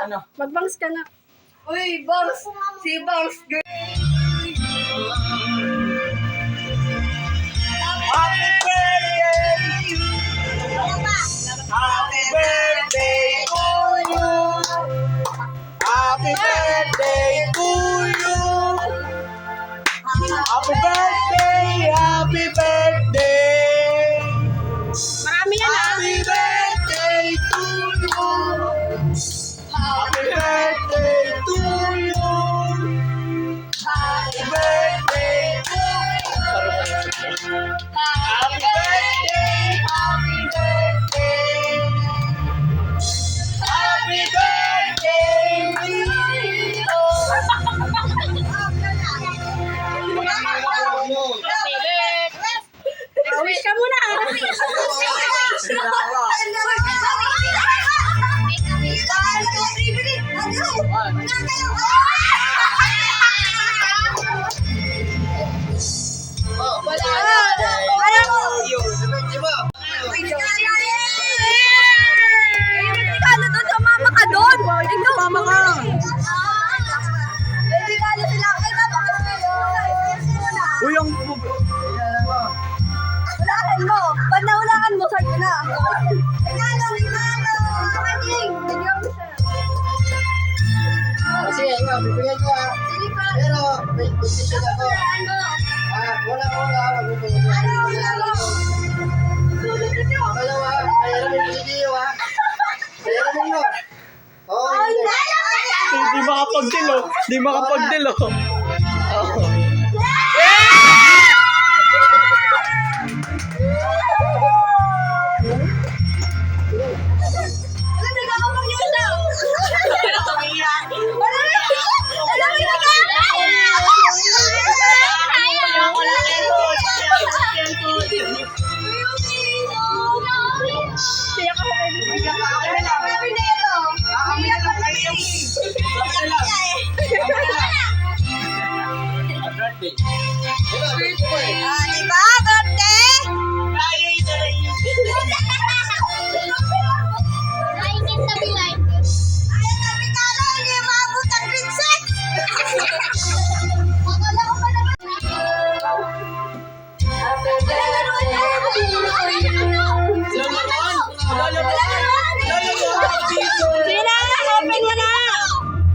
Ano? Mag-bangs ka na. Uy, bangs! Si bangs! Happy birthday! Happy birthday to you! Happy birthday to you! Happy birthday! Happy birthday! Marami yan ah! Happy birthday to you! Happy birthday to you! Happy birthday to you! Happy birthday! Happy birthday! Happy birthday to you! Wish ka muna ah! Uy, ang... Hulaan mo! Pag nahulaan mo, sabi na! Regalo! Kasi, bibigyan ko ah. Pero, may decision ako. Wala. Dalawa, kaya namin video ah. Kaya namin mo. Oo, hindi. Di makapagdilo. Di makapagdilo. Oo. Diba, birthday? Sige na, open mo na!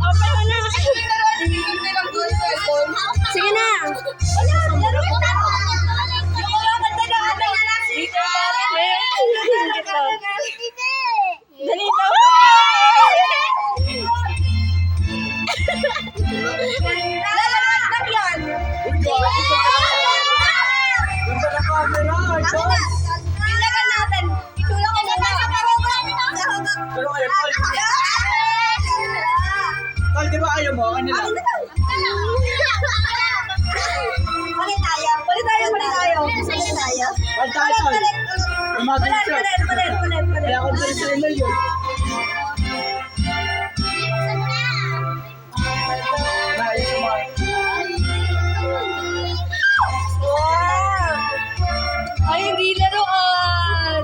Open mo na! Sige na! Dali daw! Lalawag yan! Ilagan natin! Itulak ko na! Pero kayo, Paul. Paul, di ba ayaw mo? Ano lang? Ulit tayo! Paul, tayo, Paul. Umagin siya. Ulit. Kaya ako dito sa email yun. Naayos mo. Wow! Ay, hindi laruan!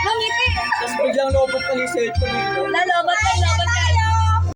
Langiti! Tapos biglang lobot pa ni cellphone nito.